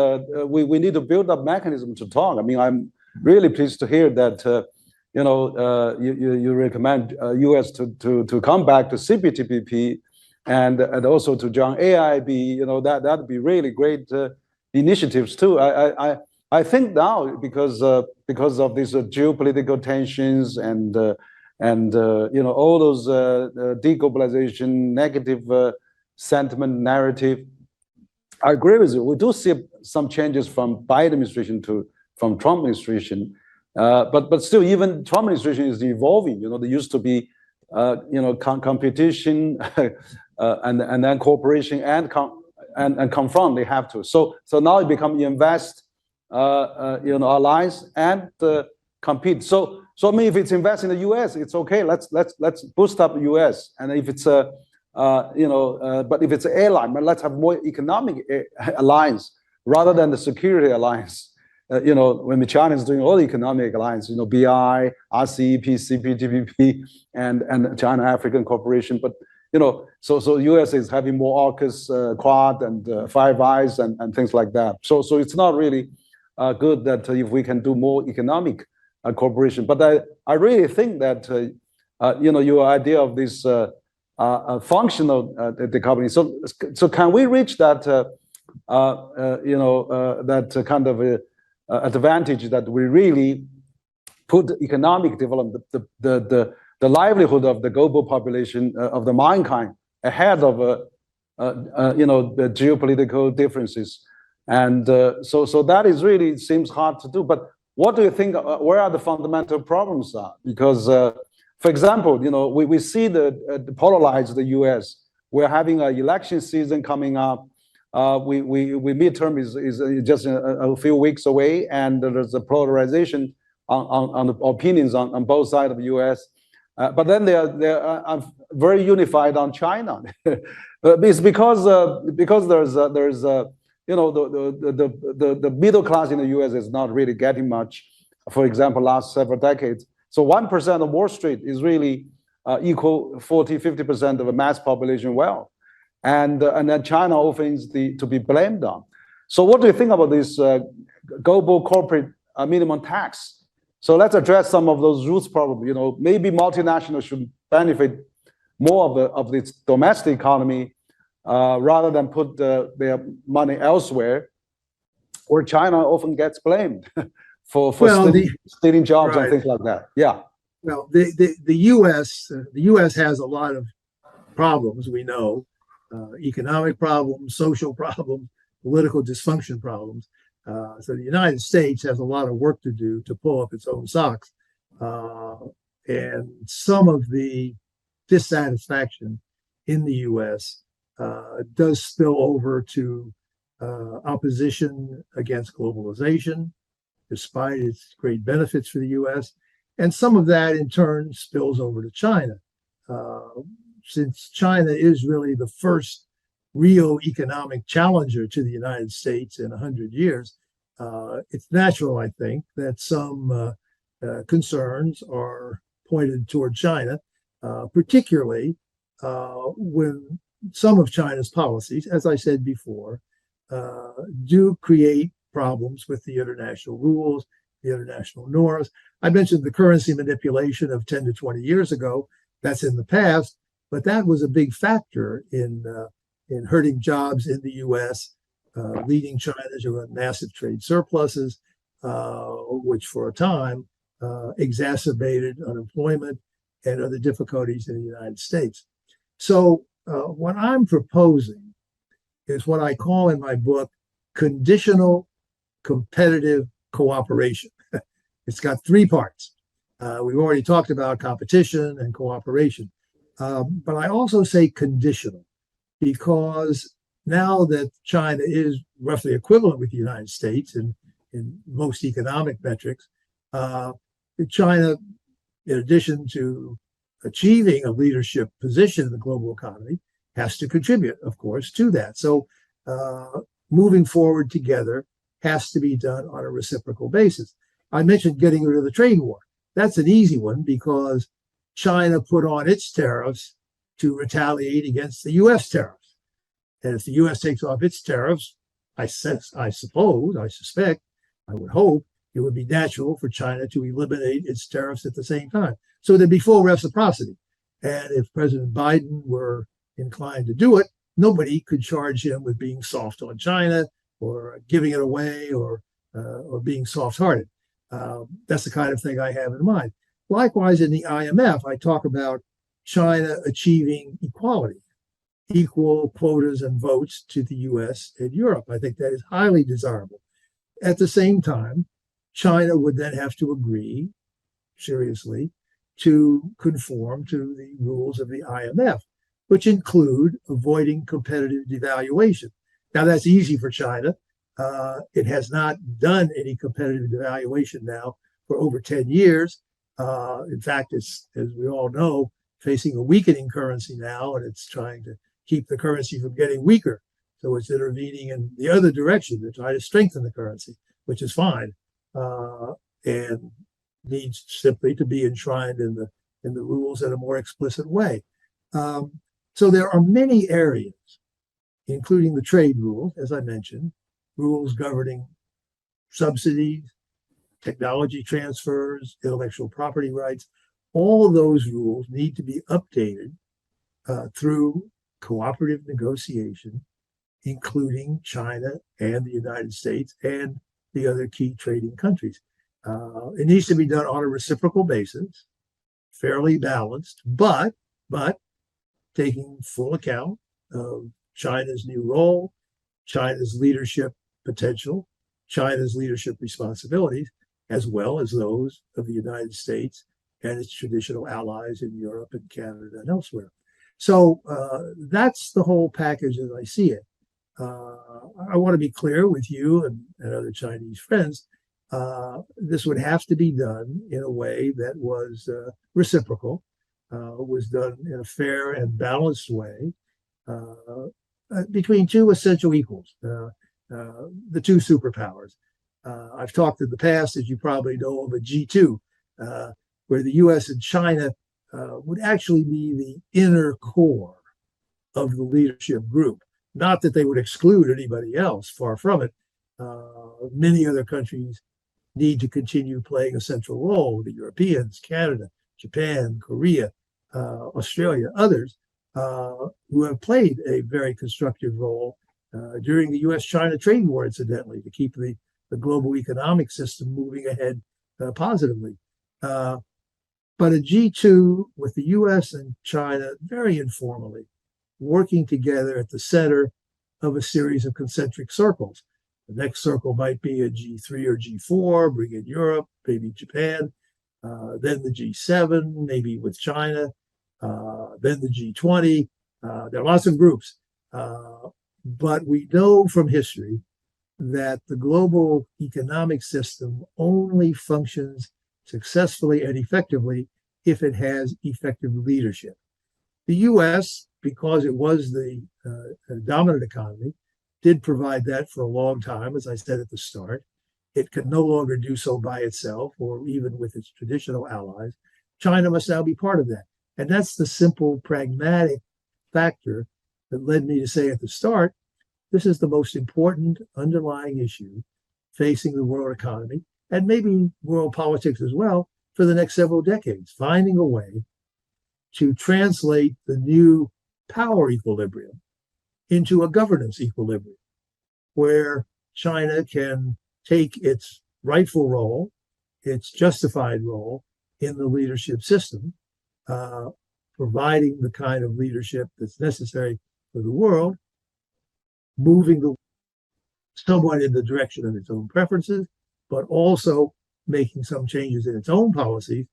we need to build up mechanism to talk. I mean, I'm really pleased to hear that you recommend U.S. to come back to CPTPP and also to join AIB. That'd be really great initiatives too. I think now because of these geopolitical tensions and all those deglobalization negative sentiment narrative, I agree with you. We do see some changes from Biden administration from Trump administration, but still, even Trump administration is evolving. There used to be competition and then cooperation and confront. They have to. So now it becomes invest, alliance and compete. So I mean, if it's invest in the U.S., it's okay. Let's boost up the U.S. And if it's but if it's an airline, let's have more economic alliance rather than the security alliance. When China is doing all the economic alliance, BI, RCEP, CPTPP, and China African Cooperation. But so U.S. is having more AUKUS, Quad, and Five Eyes, and things like that. So it's not really good that if we can do more economic cooperation. But I really think that your idea of this functional decarbonization. So can we reach that that kind of advantage that we really put economic development, the livelihood of the global population of the mankind ahead of the geopolitical differences, and so that is really seems hard to do. But what do you think? Where are the fundamental problems are? Because for example, we see the polarized the U.S. We're having an election season coming up. We midterm is just a few weeks away, and there's a polarization on the opinions on both sides of the U.S. But then they are very unified on China. It's because there's the middle class in the U.S. is not really getting much. For example, last several decades. So 1% of Wall Street is really equal 40-50% of the mass population wealth. And then China often is to be blamed on. So what do you think about this global corporate minimum tax? So let's address some of those roots problems. Maybe multinationals should benefit more of its domestic economy rather than put their money elsewhere, where China often gets blamed for stealing jobs and things like that. Yeah. Well, the U.S. has a lot of problems, we know. Economic problems, social problems, political dysfunction problems. So the United States has a lot of work to do to pull up its own socks. And some of the dissatisfaction in the U.S. Does spill over to opposition against globalization, despite its great benefits for the U.S. And some of that, in turn, spills over to China. Since China is really the first real economic challenger to the United States in 100 years, it's natural, I think, that some concerns are pointed toward China, particularly when some of China's policies, as I said before, do create problems with the international rules, the international norms. I mentioned the currency manipulation of 10 to 20 years ago. That's in the past. But that was a big factor in hurting jobs in the U.S., leading China to run massive trade surpluses, which for a time exacerbated unemployment and other difficulties in the United States. So what I'm proposing is what I call in my book conditional competitive cooperation. It's got three parts. We've already talked about competition and cooperation. But I also say conditional because now that China is roughly equivalent with the United States in most economic metrics, China, in addition to achieving a leadership position in the global economy, has to contribute, of course, to that. So moving forward together has to be done on a reciprocal basis. I mentioned getting rid of the trade war. That's an easy one because China put on its tariffs to retaliate against the U.S. tariffs. And if the U.S. takes off its tariffs, I suspect, I would hope it would be natural for China to eliminate its tariffs at the same time. So there'd be full reciprocity. And if President Biden were inclined to do it, nobody could charge him with being soft on China or giving it away or being soft-hearted. That's the kind of thing I have in mind. Likewise, in the IMF, I talk about China achieving equality, equal quotas and votes to the US and Europe. I think that is highly desirable. At the same time, China would then have to agree, seriously, to conform to the rules of the IMF, which include avoiding competitive devaluation. Now, that's easy for China. It has not done any competitive devaluation now for over 10 years. In fact, it's, as we all know, facing a weakening currency now, and it's trying to keep the currency from getting weaker. So it's intervening in the other direction to try to strengthen the currency, which is fine, and needs simply to be enshrined in the rules in a more explicit way. So there are many areas, including the trade rules, as I mentioned, rules governing subsidies, technology transfers, intellectual property rights. All of those rules need to be updated through cooperative negotiation, including China and the United States and the other key trading countries. It needs to be done on a reciprocal basis, fairly balanced, but taking full account of China's new role, China's leadership potential, China's leadership responsibilities, as well as those of the United States and its traditional allies in Europe and Canada and elsewhere. So that's the whole package as I see it. I want to be clear with you and other Chinese friends. This would have to be done in a way that was reciprocal, was done in a fair and balanced way between two essential equals, the two superpowers. I've talked in the past, as you probably know, of a G2, where the US and China would actually be the inner core of the leadership group. Not that they would exclude anybody else, far from it. Many other countries need to continue playing a central role, the Europeans, Canada, Japan, Korea, Australia, others who have played a very constructive role during the US-China trade war, incidentally, to keep the global economic system moving ahead positively. But a G2 with the US and China very informally working together at the center of a series of concentric circles. The next circle might be a G3 or G4, bring in Europe, maybe Japan, then the G7, maybe with China, then the G20. There are lots of groups, but we know from history that the global economic system only functions successfully and effectively if it has effective leadership. The US, because it was the dominant economy, did provide that for a long time, as I said at the start. It can no longer do so by itself or even with its traditional allies. China must now be part of that. And that's the simple, pragmatic factor that led me to say at the start, this is the most important underlying issue facing the world economy and maybe world politics as well for the next several decades, finding a way to translate the new power equilibrium into a governance equilibrium where China can take its rightful role, its justified role in the leadership system, providing the kind of leadership that's necessary for the world, moving the somewhat in the direction of its own preferences, but also making some changes in its own policies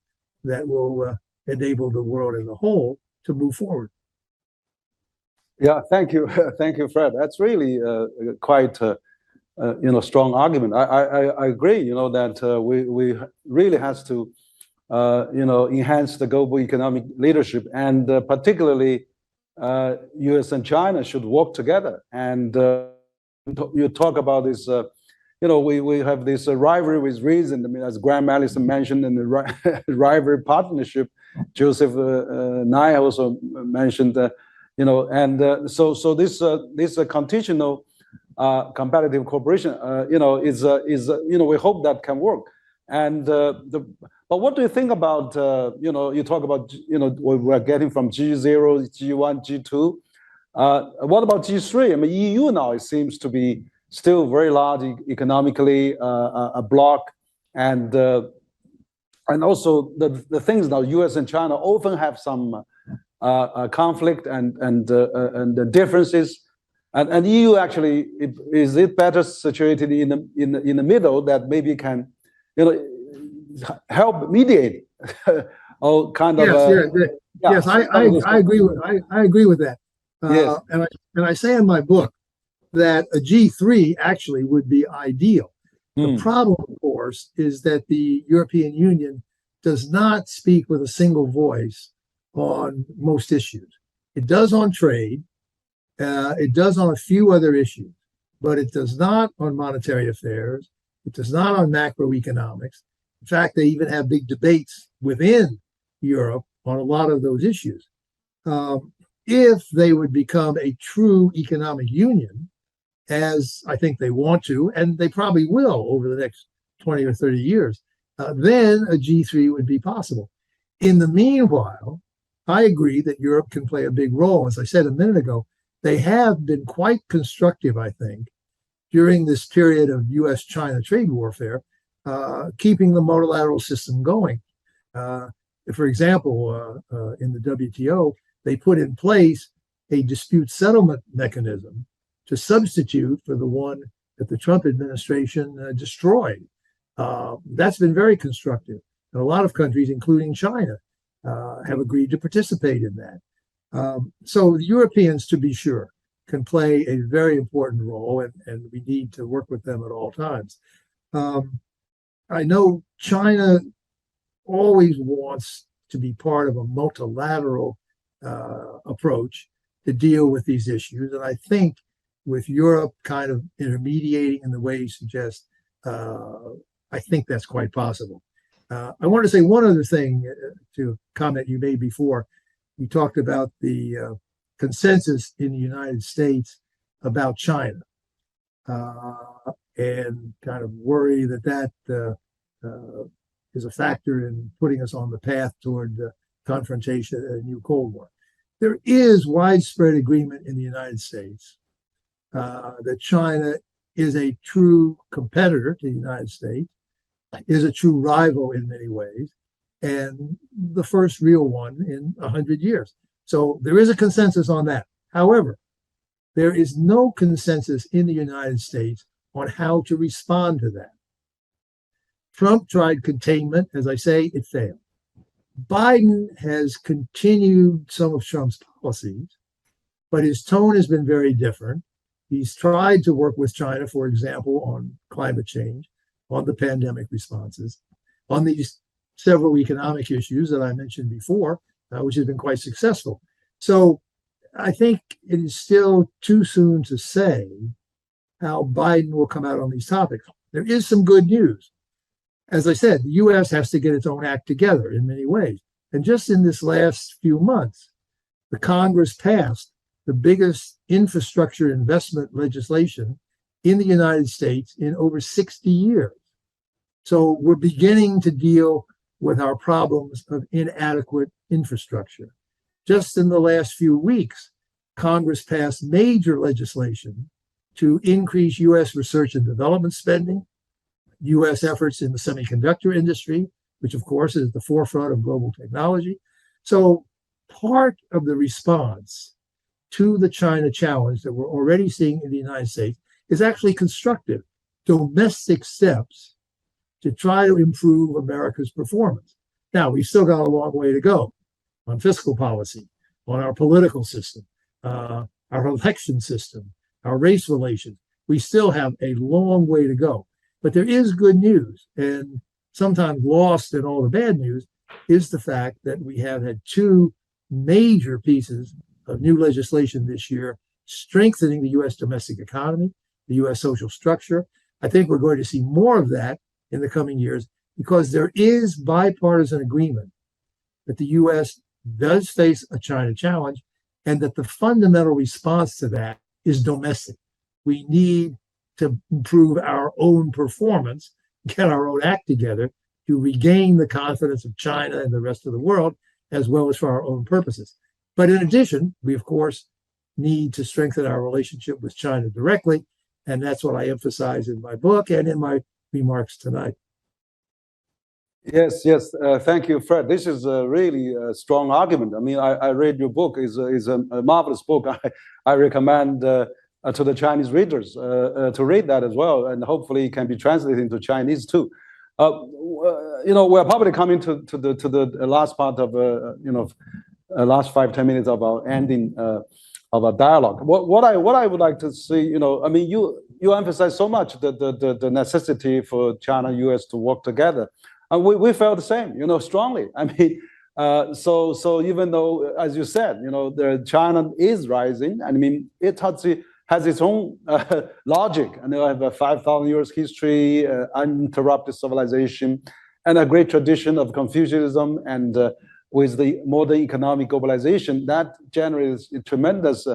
that will enable the world as a whole to move forward. Yeah, thank you, thank you, Fred. That's really quite strong argument. I agree. That we really has to enhance the global economic leadership, and particularly U.S. and China should work together. And you talk about this. We have this rivalry with reason. I mean, as Graham Allison mentioned, in the rivalry partnership, Joseph Nye also mentioned. So this conditional competitive cooperation, we hope that can work. And but what do you think about you talk about what we're getting from G0, G1, G2. What about G3? I mean, EU now it seems to be still very large economically, a bloc, and also the things now U.S. and China often have some conflict and differences, and EU actually is it better situated in the middle that maybe can help mediate or kind of yes, I agree with that. Yes. And I say in my book that a G3 actually would be ideal. The problem, of course, is that the European Union does not speak with a single voice on most issues. It does on trade, it does on a few other issues, but it does not on monetary affairs. It does not on macroeconomics. In fact, they even have big debates within Europe on a lot of those issues. If they would become a true economic union, as I think they want to, and they probably will over the next 20 or 30 years, then a G3 would be possible. In the meanwhile, I agree that Europe can play a big role. As I said a minute ago, they have been quite constructive, I think, during this period of U.S.-China trade warfare, keeping the multilateral system going. For example, in the WTO, they put in place a dispute settlement mechanism to substitute for the one that the Trump administration destroyed. That's been very constructive. And a lot of countries, including China, have agreed to participate in that. So the Europeans, to be sure, can play a very important role, and we need to work with them at all times. I know China always wants to be part of a multilateral approach to deal with these issues. And I think with Europe kind of intermediating in the way you suggest, I think that's quite possible. I want to say one other thing to a comment you made before. You talked about the consensus in the United States about China and kind of worry that is a factor in putting us on the path toward confrontation and a new Cold War. There is widespread agreement in the United States that China is a true competitor to the United States, is a true rival in many ways, and the first real one in 100 years. So there is a consensus on that. However, there is no consensus in the United States on how to respond to that. Trump tried containment. As I say, it failed. Biden has continued some of Trump's policies, but his tone has been very different. He's tried to work with China, for example, on climate change, on the pandemic responses, on these several economic issues that I mentioned before, which has been quite successful. So I think it is still too soon to say how Biden will come out on these topics. There is some good news. As I said, the U.S. has to get its own act together in many ways. And just in this last few months, the Congress passed the biggest infrastructure investment legislation in the United States in over 60 years. So we're beginning to deal with our problems of inadequate infrastructure. Just in the last few weeks, Congress passed major legislation to increase U.S. research and development spending, U.S. efforts in the semiconductor industry, which of course is the forefront of global technology. So part of the response to the China challenge that we're already seeing in the United States is actually constructive, domestic steps to try to improve America's performance. Now, we've still got a long way to go on fiscal policy, on our political system, our election system, our race relations. We still have a long way to go. But there is good news, and sometimes lost in all the bad news is the fact that we have had two major pieces of new legislation this year, strengthening the U.S. domestic economy, the U.S. social structure. I think we're going to see more of that in the coming years because there is bipartisan agreement that the U.S. does face a China challenge and that the fundamental response to that is domestic. we need to improve our own performance, get our own act together to regain the confidence of China and the rest of the world, as well as for our own purposes. But in addition, we, of course, need to strengthen our relationship with China directly. And that's what I emphasize in my book and in my remarks tonight. Yes, yes. Thank you, Fred. This is a really strong argument. I mean, I read your book. It's a marvelous book. I recommend to the Chinese readers to read that as well, and hopefully it can be translated into Chinese too. We're probably coming to the last part of last 5-10 minutes of our ending of our dialogue. What I would like to see, I mean, you emphasize so much the necessity for China and US to work together. And we felt the same, strongly. I mean, so even though, as you said, China is rising, and I mean, it has its own logic, and they have a 5,000 years history, uninterrupted civilization, and a great tradition of Confucianism, and with the modern economic globalization, that generates tremendous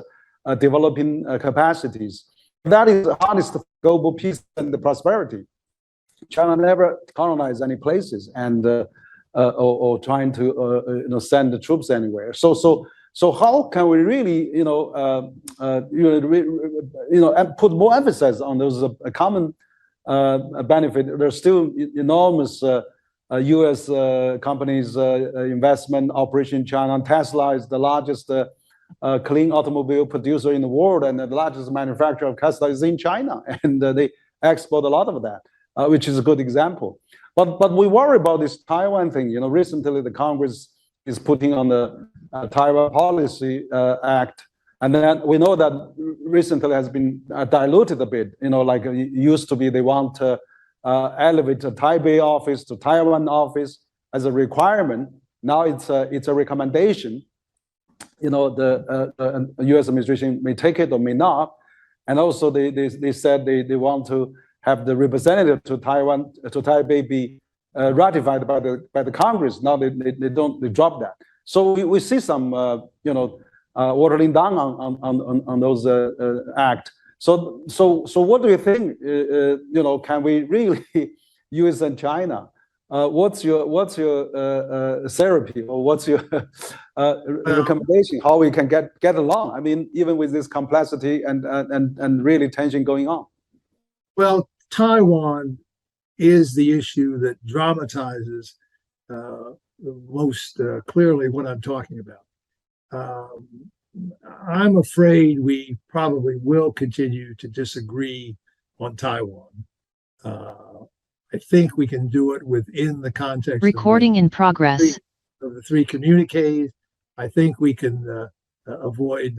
developing capacities. That is harnessed for global peace and the prosperity. China never colonized any places and or trying to send the troops anywhere. So how can we really put more emphasis on those common benefit? There's still enormous U.S. companies investment operation in China. Tesla is the largest clean automobile producer in the world, and the largest manufacturer of Tesla is in China, and they export a lot of that. Which is a good example. But we worry about this Taiwan thing. Recently the Congress is putting on the Taiwan Policy Act, and then we know that recently has been diluted a bit. Like it used to be, they want to elevate the Taipei office to Taiwan office as a requirement. Now it's a recommendation. The U.S. administration may take it or may not, and also they said they want to have the representative to Taiwan, to Taipei, be ratified by the Congress. Now they drop that. So we see some watering down on those act. So what do you think? Can we really use in China? What's your therapy, or what's your recommendation? How we can get along? I mean, even with this complexity and really tension going on. Well, Taiwan is the issue that dramatizes most clearly what I'm talking about. I'm afraid we probably will continue to disagree on Taiwan. I think we can do it within the context recording in progress of the three communiques. I think we can avoid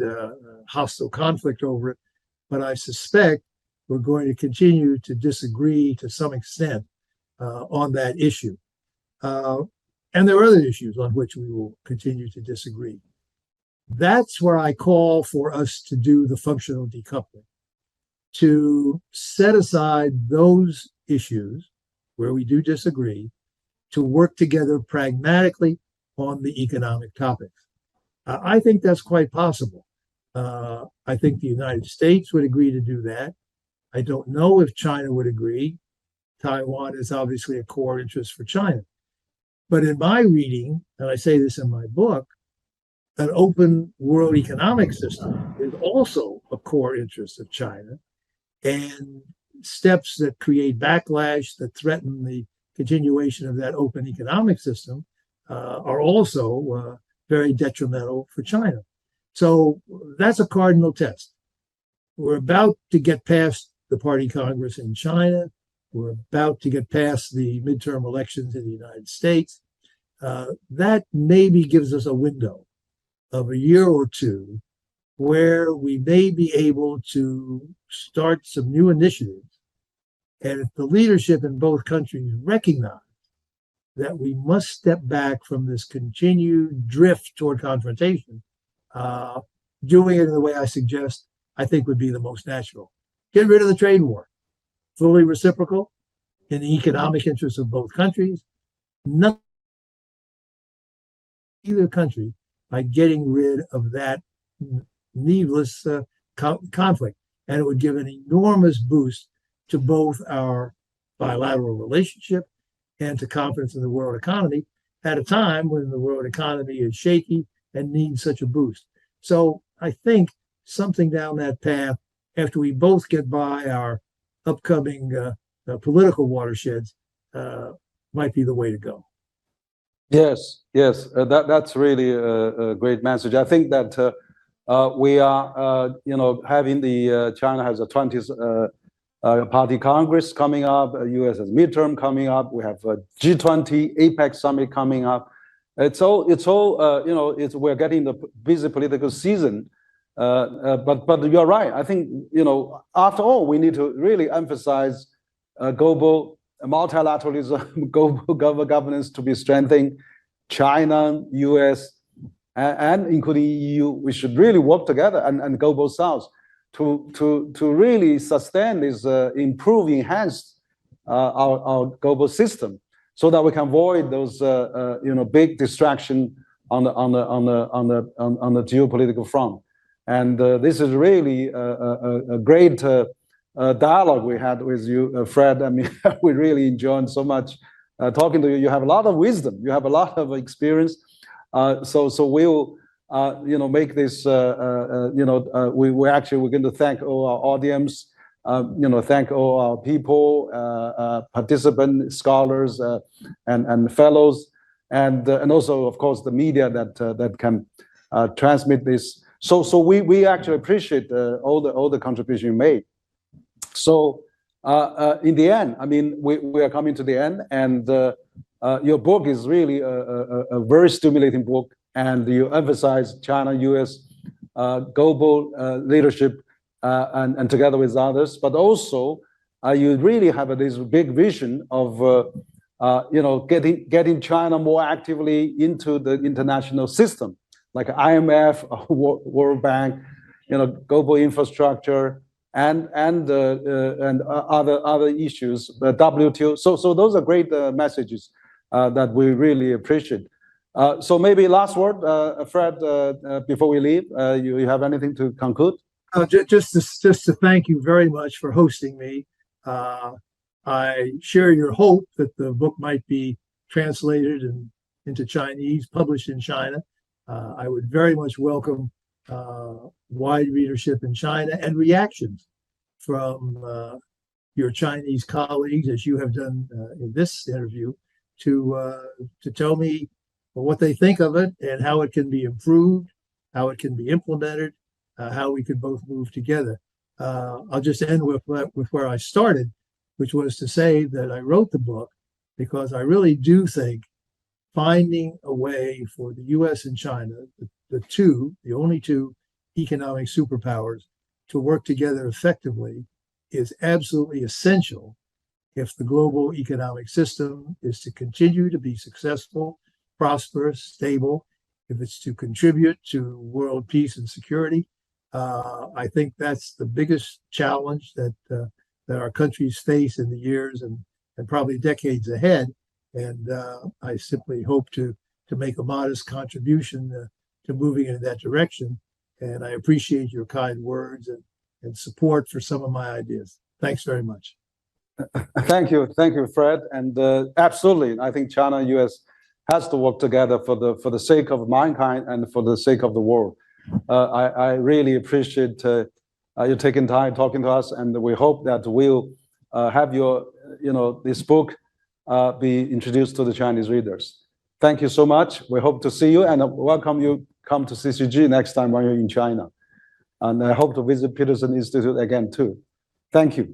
hostile conflict over it, but I suspect we're going to continue to disagree to some extent on that issue. And there are other issues on which we will continue to disagree. That's where I call for us to do the functional decoupling, to set aside those issues where we do disagree, to work together pragmatically on the economic topics. I think that's quite possible. I think the United States would agree to do that. I don't know if China would agree. Taiwan is obviously a core interest for China. But in my reading, and I say this in my book, an open world economic system is also a core interest of China. And steps that create backlash, that threaten the continuation of that open economic system, are also very detrimental for China. So that's a cardinal test. We're about to get past the Party Congress in China. We're about to get past the midterm elections in the United States. That maybe gives us a window of a year or two where we may be able to start some new initiatives. And if the leadership in both countries recognize that we must step back from this continued drift toward confrontation, doing it in the way I suggest, I think would be the most natural. Get rid of the trade war, fully reciprocal, in the economic interests of both countries. Nothing either country by getting rid of that needless conflict. and it would give an enormous boost to both our bilateral relationship and to confidence in the world economy at a time when the world economy is shaky and needs such a boost. So I think something down that path, after we both get by our upcoming political watersheds, might be the way to go. Yes, yes, that's really a great message. I think that we are, having the China has a 20th Party Congress coming up, U.S. has midterm coming up. We have a G20 APEC Summit coming up. We're getting the busy political season. But you're right. I think, after all, we need to really emphasize global multilateralism, global governance to be strengthened. China, U.S., and including EU, we should really work together, and global South to really sustain this, improve, enhance our global system, so that we can avoid those big distraction on the geopolitical front. And this is really a great dialogue we had with you, Fred. I mean, we really enjoyed so much talking to you. You have a lot of wisdom. You have a lot of experience. So we'll make this. We're going to thank all our audience. Thank all our people, participants, scholars, and fellows, and also, of course, the media that can transmit this. So we actually appreciate all the contribution you made. So in the end, I mean, we are coming to the end, and your book is really a very stimulating book, and you emphasize China, U.S. Global leadership, and together with others, but also you really have this big vision of getting China more actively into the international system, like IMF, World Bank, global infrastructure, and other issues, the WTO. So those are great messages that we really appreciate. So maybe last word, Fred, before we leave. You have anything to conclude? Just to thank you very much for hosting me. I share your hope that the book might be translated into Chinese, published in China. I would very much welcome wide readership in China and reactions from your Chinese colleagues, as you have done in this interview, to tell me what they think of it and how it can be improved, how it can be implemented, how we can both move together. I'll just end with where I started, which was to say that I wrote the book because I really do think finding a way for the U.S. and China, the only two economic superpowers, to work together effectively is absolutely essential if the global economic system is to continue to be successful, prosperous, stable, if it's to contribute to world peace and security. I think that's the biggest challenge that our countries face in the years and probably decades ahead. And I simply hope to make a modest contribution to moving in that direction. And I appreciate your kind words and support for some of my ideas. Thanks very much. Thank you, Fred. And absolutely, I think China and U.S. has to work together for the sake of mankind and for the sake of the world. I really appreciate you taking time talking to us, and we hope that we'll have this book be introduced to the Chinese readers. Thank you so much. We hope to see you, and welcome you come to CCG next time when you're in China. And I hope to visit Peterson Institute again too. Thank you.